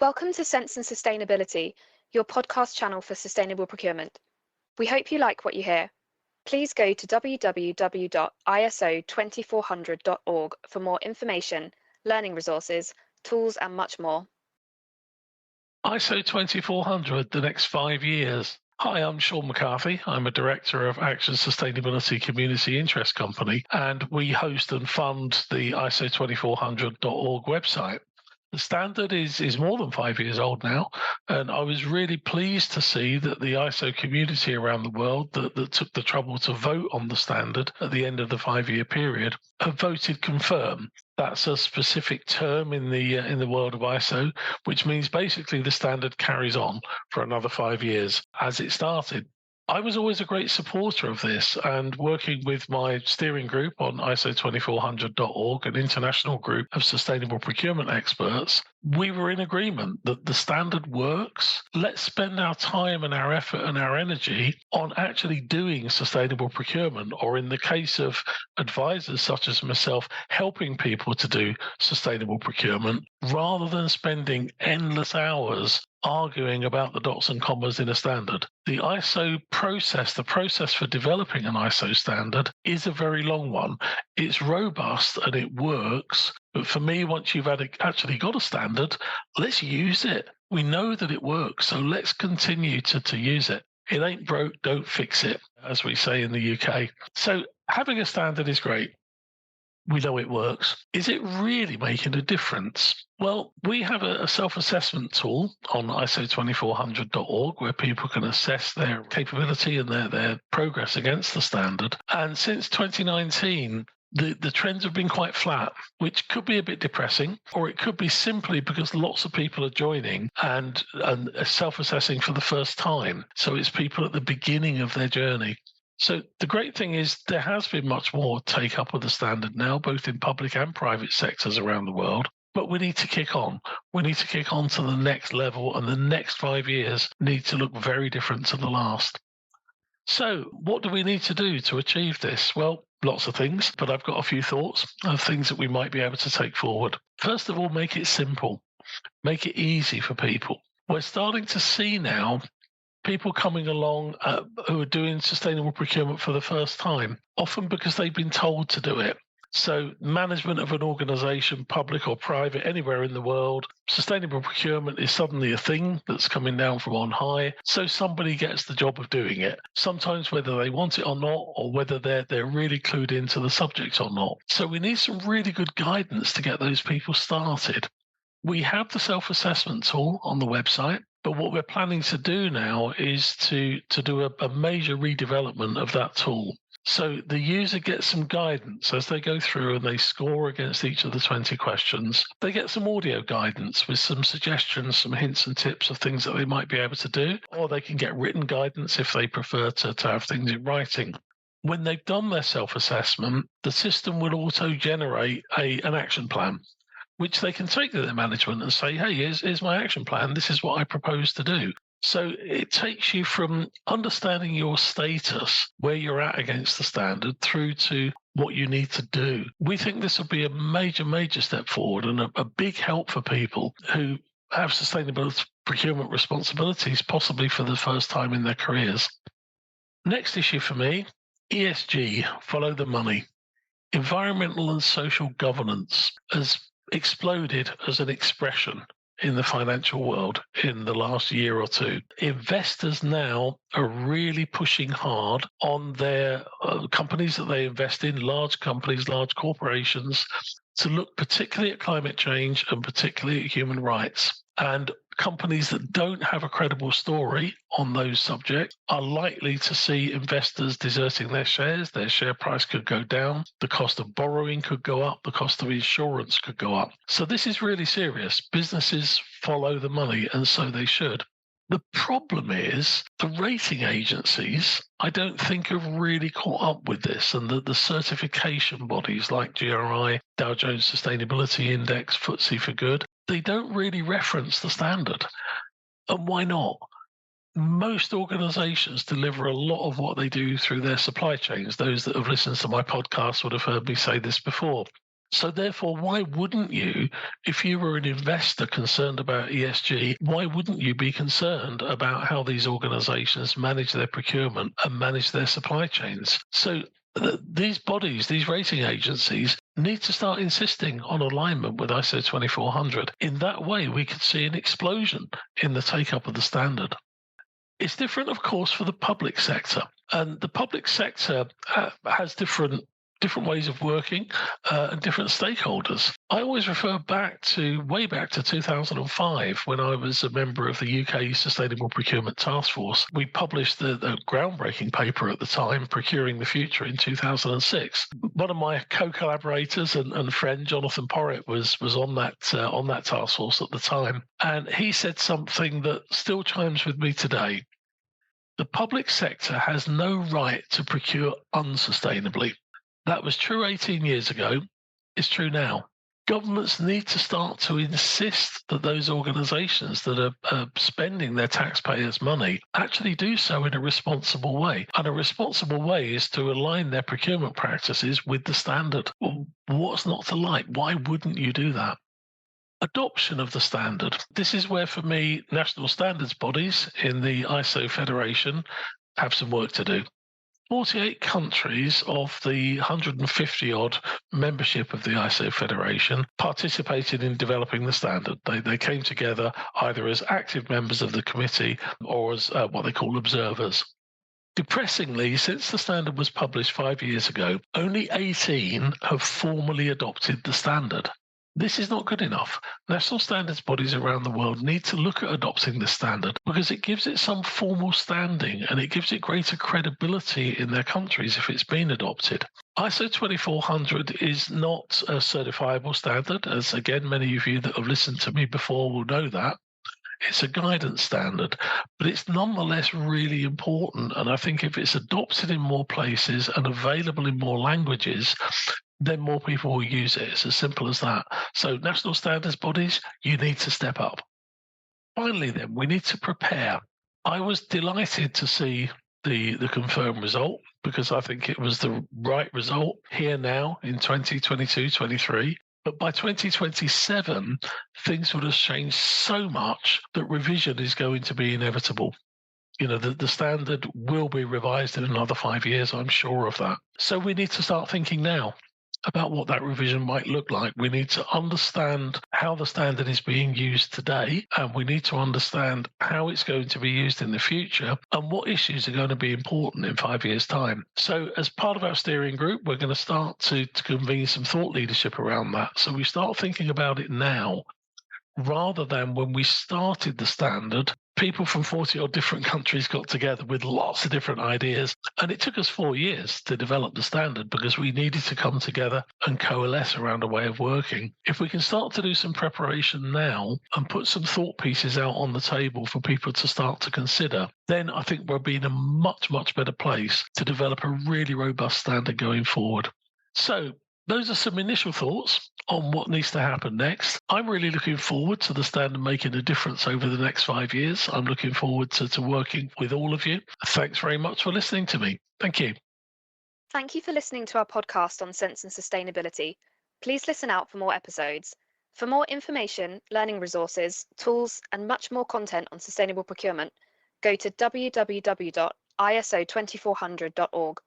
Welcome to Sense and Sustainability, your podcast channel for sustainable procurement. We hope you like what you hear. Please go to www.iso2400.org for more information, learning resources, tools, and much more. ISO 2400, the next 5 years. Hi, I'm Shaun McCarthy. I'm a director of Action Sustainability Community Interest Company, and we host and fund the ISO2400.org website. The standard is more than 5 years old now, and I was really pleased to see that the ISO community around the world that took the trouble to vote on the standard at the end of the 5-year period have voted confirm. That's a specific term in the world of ISO, which means basically the standard carries on for another 5 years as it started. I was always a great supporter of this, and working with my steering group on ISO2400.org, an international group of sustainable procurement experts, we were in agreement that the standard works. Let's spend our time and our effort and our energy on actually doing sustainable procurement, or in the case of advisors such as myself, helping people to do sustainable procurement, rather than spending endless hours arguing about the dots and commas in a standard. The ISO process, the process for developing an ISO standard, is a very long one. It's robust and it works, but for me, once you've actually got a standard, let's use it. We know that it works, so let's continue to use it. It ain't broke, don't fix it, as we say in the UK. So having a standard is great. We know it works. Is it really making a difference? Well, we have a self-assessment tool on ISO2400.org where people can assess their capability and their progress against the standard. And since 2019, the trends have been quite flat, which could be a bit depressing, or it could be simply because lots of people are joining and self-assessing for the first time. So it's people at the beginning of their journey. So the great thing is there has been much more take up of the standard now, both in public and private sectors around the world. But we need to kick on. We need to kick on to the next level, and the next 5 years need to look very different to the last. So what do we need to do to achieve this? Well, lots of things, but I've got a few thoughts of things that we might be able to take forward. First of all, make it simple. Make it easy for people. We're starting to see now people coming along who are doing sustainable procurement for the first time, often because they've been told to do it. So management of an organization, public or private, anywhere in the world, sustainable procurement is suddenly a thing that's coming down from on high. So somebody gets the job of doing it, sometimes whether they want it or not, or whether they're really clued into the subject or not. So we need some really good guidance to get those people started. We have the self-assessment tool on the website, but what we're planning to do now is to do a major redevelopment of that tool. So the user gets some guidance as they go through and they score against each of the 20 questions. They get some audio guidance with some suggestions, some hints and tips of things that they might be able to do, or they can get written guidance if they prefer to have things in writing. When they've done their self-assessment, the system will auto-generate an action plan, which they can take to their management and say, hey, here's my action plan. This is what I propose to do. So it takes you from understanding your status, where you're at against the standard, through to what you need to do. We think this will be a major, major step forward and a big help for people who have sustainable procurement responsibilities, possibly for the first time in their careers. Next issue for me, ESG, follow the money. Environmental and social governance has exploded as an expression in the financial world in the last year or two. Investors now are really pushing hard on their companies that they invest in, large companies, large corporations, to look particularly at climate change and particularly at human rights. And companies that don't have a credible story on those subjects are likely to see investors deserting their shares. Their share price could go down. The cost of borrowing could go up. The cost of insurance could go up. So this is really serious. Businesses follow the money, and so they should. The problem is the rating agencies, I don't think, have really caught up with this, and the certification bodies like GRI, Dow Jones Sustainability Index, FTSE for Good, they don't really reference the standard. And why not? Most organizations deliver a lot of what they do through their supply chains. Those that have listened to my podcast would have heard me say this before. So therefore, why wouldn't you, if you were an investor concerned about ESG, why wouldn't you be concerned about how these organizations manage their procurement and manage their supply chains? So these bodies, these rating agencies, need to start insisting on alignment with ISO 2400. In that way, we could see an explosion in the take-up of the standard. It's different, of course, for the public sector. And the public sector has different ways of working and different stakeholders. I always refer way back to 2005 when I was a member of the UK Sustainable Procurement Task Force. We published the groundbreaking paper at the time, Procuring the Future, in 2006. One of my co-collaborators and friend, Jonathan Porritt, was on that task force at the time, and he said something that still chimes with me today. The public sector has no right to procure unsustainably. That was true 18 years ago. It's true now. Governments need to start to insist that those organizations that are spending their taxpayers' money actually do so in a responsible way. And a responsible way is to align their procurement practices with the standard. Well, what's not to like? Why wouldn't you do that? Adoption of the standard. This is where, for me, national standards bodies in the ISO Federation have some work to do. 48 countries of the 150 odd membership of the ISO Federation participated in developing the standard. They came together either as active members of the committee or as what they call observers. Depressingly, since the standard was published 5 years ago, only 18 have formally adopted the standard. This is not good enough. National standards bodies around the world need to look at adopting this standard because it gives it some formal standing and it gives it greater credibility in their countries if it's been adopted. ISO 2400 is not a certifiable standard, as again, many of you that have listened to me before will know that. It's a guidance standard, but it's nonetheless really important. And I think if it's adopted in more places and available in more languages, then more people will use it. It's as simple as that. So national standards bodies, you need to step up. Finally, then, we need to prepare. I was delighted to see the confirmed result because I think it was the right result here now in 2022-23. But by 2027, things would have changed so much that revision is going to be inevitable. You know, the standard will be revised in another 5 years, I'm sure of that. So we need to start thinking now about what that revision might look like. We need to understand how the standard is being used today, and we need to understand how it's going to be used in the future and what issues are going to be important in 5 years' time. So as part of our steering group, we're going to start to convene some thought leadership around that. So we start thinking about it now rather than when we started the standard, people from 40 odd different countries got together with lots of different ideas. And it took us 4 years to develop the standard because we needed to come together and coalesce around a way of working. If we can start to do some preparation now and put some thought pieces out on the table for people to start to consider, then I think we'll be in a much, much better place to develop a really robust standard going forward. So those are some initial thoughts on what needs to happen next. I'm really looking forward to the standard making a difference over the next 5 years. I'm looking forward to working with all of you. Thanks very much for listening to me. Thank you. Thank you for listening to our podcast on Sense and Sustainability. Please listen out for more episodes. For more information, learning resources, tools, and much more content on sustainable procurement, go to www.iso2400.org.